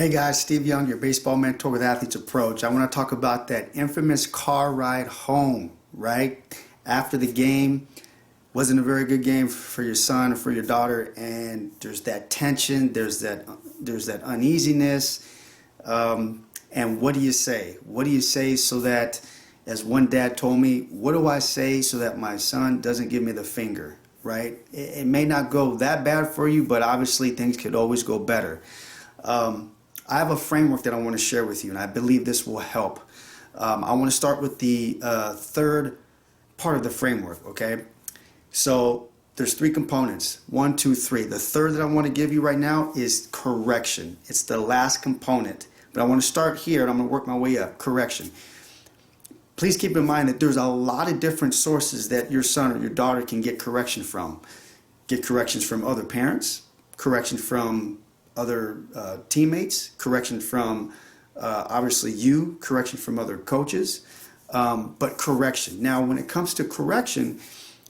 Hey guys, Steve Young, your baseball mentor with Athletes Approach. I want to talk about that infamous car ride home, right? After the game, wasn't a very good game for your son or for your daughter, and there's that tension, there's that uneasiness, and what do you say? What do you say so that, as one dad told me, what do I say so that my son doesn't give me the finger, right? It may not go that bad for you, but obviously things could always go better. I have a framework that I want to share with you, and I believe this will help. I want to start with the third part of the framework, okay? So there's three components, 1, 2, 3. The third that I want to give you right now is correction. It's the last component, but I want to start here, and I'm going to work my way up, correction. Please keep in mind that there's a lot of different sources that your son or your daughter can get correction from. Get corrections from other parents, correction from other teammates, correction from obviously you, correction from other coaches, but correction. Now, when it comes to correction,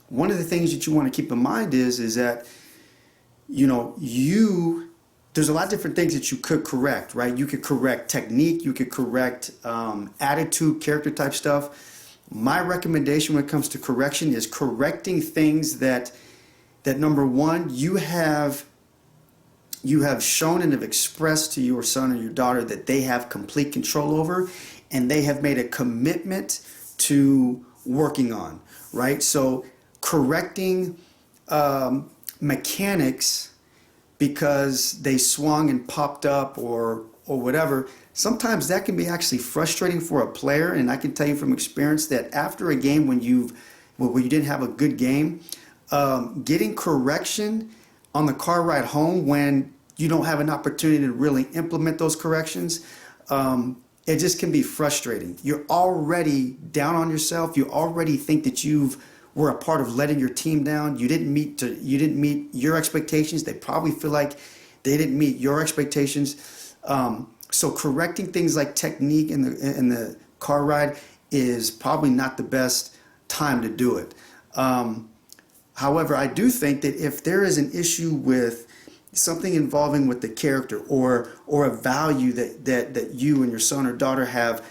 one of the things that you want to keep in mind is that, there's a lot of different things that you could correct, right? You could correct technique, you could correct attitude, character type stuff. My recommendation when it comes to correction is correcting things that number one, you have shown and have expressed to your son or your daughter that they have complete control over, and they have made a commitment to working on, right? So correcting mechanics because they swung and popped up or whatever, sometimes that can be actually frustrating for a player. And I can tell you from experience that after a game when you didn't have a good game, getting correction on the car ride home when you don't have an opportunity to really implement those corrections, it just can be frustrating. You're already down on yourself. You already think that you were a part of letting your team down. You didn't meet your expectations. They probably feel like they didn't meet your expectations. So correcting things like technique in the car ride is probably not the best time to do it. However, I do think that if there is an issue with something involving with the character or a value that you and your son or daughter have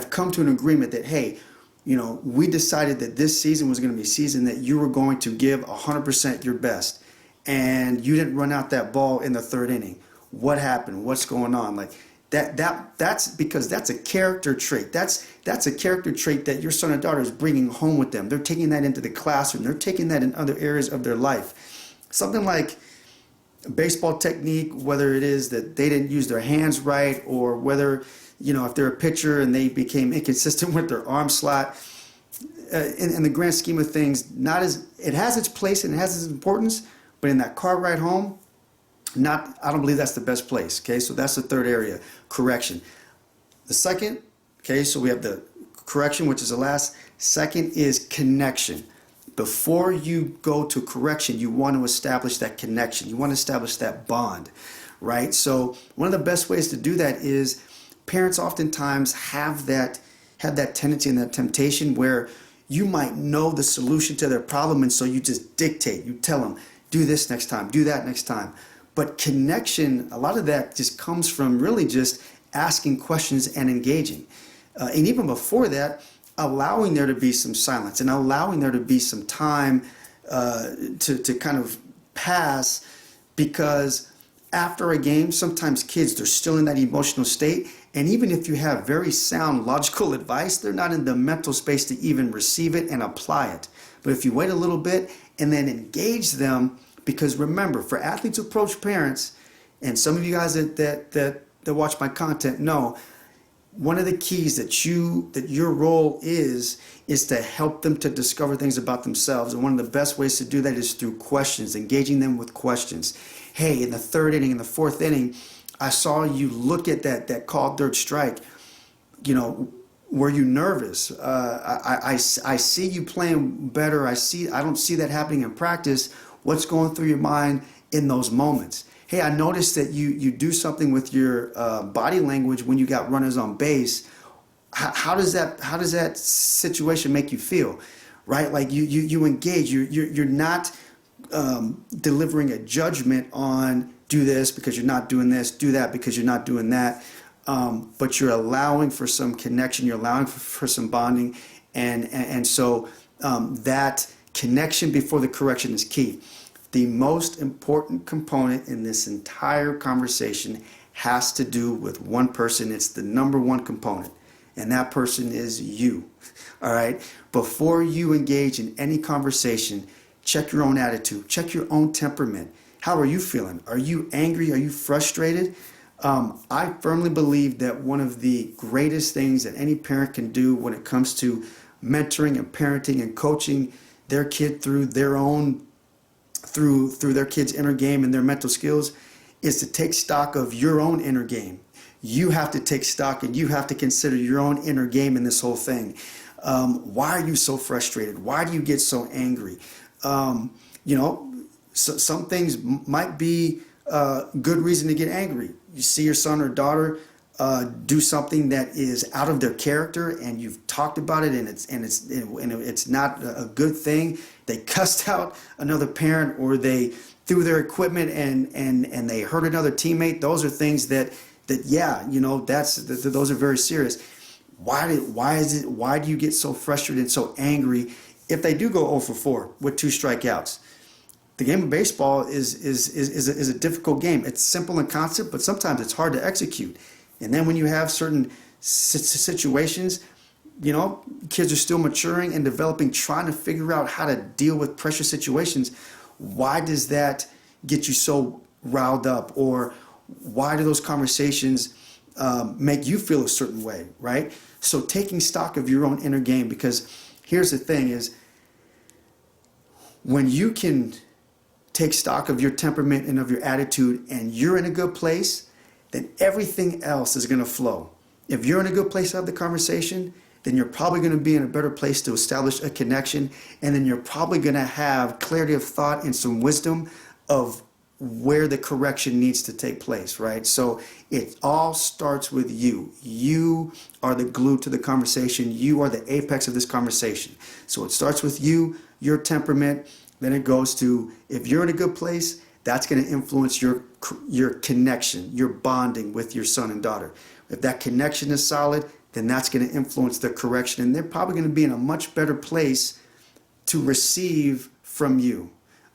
come to an agreement that, hey, we decided that this season was going to be a season that you were going to give 100% your best, and you didn't run out that ball in the third inning. What happened? What's going on? Like that's because that's a character trait. That's a character trait that your son or daughter is bringing home with them. They're taking that into the classroom. They're taking that in other areas of their life. Something like baseball technique, whether it is that they didn't use their hands right, or whether, if they're a pitcher and they became inconsistent with their arm slot, in the grand scheme of things, it has its place and it has its importance, but in that car ride home, I don't believe that's the best place. Okay, so that's the third area, correction. The second, okay, so we have the correction, which is the last. Second is connection. Before you go to correction, you want to establish that connection. You want to establish that bond, right? So one of the best ways to do that is parents oftentimes have that tendency and that temptation where you might know the solution to their problem, and so you just dictate. You tell them, do this next time, do that next time. But connection, a lot of that just comes from really just asking questions and engaging. And even before that, allowing there to be some silence and allowing there to be some time to kind of pass, because after a game, sometimes kids, they're still in that emotional state. And even if you have very sound logical advice, they're not in the mental space to even receive it and apply it. But if you wait a little bit and then engage them, because remember, for Athletes Approach parents, and some of you guys that watch my content know, one of the keys that your role is to help them to discover things about themselves. And one of the best ways to do that is through questions, engaging them with questions. Hey, in the third inning, in the fourth inning, I saw you look at that called third strike. Were you nervous? I see you playing better. I don't see that happening in practice. What's going through your mind in those moments? Hey, I noticed that you do something with your body language when you got runners on base. How does that situation make you feel, right? Like you engage. You're not delivering a judgment on do this because you're not doing this, do that because you're not doing that. But you're allowing for some connection, you're allowing for some bonding, and so that connection before the correction is key. The most important component in this entire conversation has to do with one person. It's the number one component, and that person is you. All right? Before you engage in any conversation, check your own attitude, check your own temperament. How are you feeling? Are you angry? Are you frustrated? I firmly believe that one of the greatest things that any parent can do when it comes to mentoring and parenting and coaching their kid through their own, through their kid's inner game and their mental skills is to take stock of your own inner game. You have to take stock and you have to consider your own inner game in this whole thing. Why are you so frustrated? Why do you get so angry? Some things might be good reason to get angry. You see your son or daughter do something that is out of their character, and you've talked about it, and it's not a good thing. They cussed out another parent, or they threw their equipment and they hurt another teammate. Those are things that those are very serious. Why do you get so frustrated and so angry if they do go 0 for 4 with 2 strikeouts? The game of baseball is a difficult game. It's simple in concept, but sometimes it's hard to execute. And then when you have certain situations, kids are still maturing and developing, trying to figure out how to deal with pressure situations. Why does that get you so riled up? Or why do those conversations make you feel a certain way, right? So taking stock of your own inner game, because here's the thing is, when you can take stock of your temperament and of your attitude, and you're in a good place, then everything else is going to flow. If you're in a good place to have the conversation, then you're probably going to be in a better place to establish a connection, and then you're probably going to have clarity of thought and some wisdom of where the correction needs to take place, right? So it all starts with you. You are the glue to the conversation. You are the apex of this conversation. So it starts with you, your temperament. Then it goes to, if you're in a good place, that's going to influence your connection, your bonding with your son and daughter. If that connection is solid, then that's going to influence the correction, and they're probably going to be in a much better place to receive from you.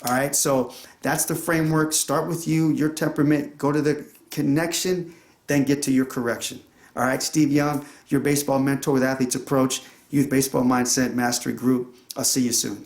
All right, so that's the framework. Start with you, your temperament, go to the connection, then get to your correction. All right, Steve Young, your baseball mentor with Athletes Approach, Youth Baseball Mindset Mastery Group. I'll see you soon.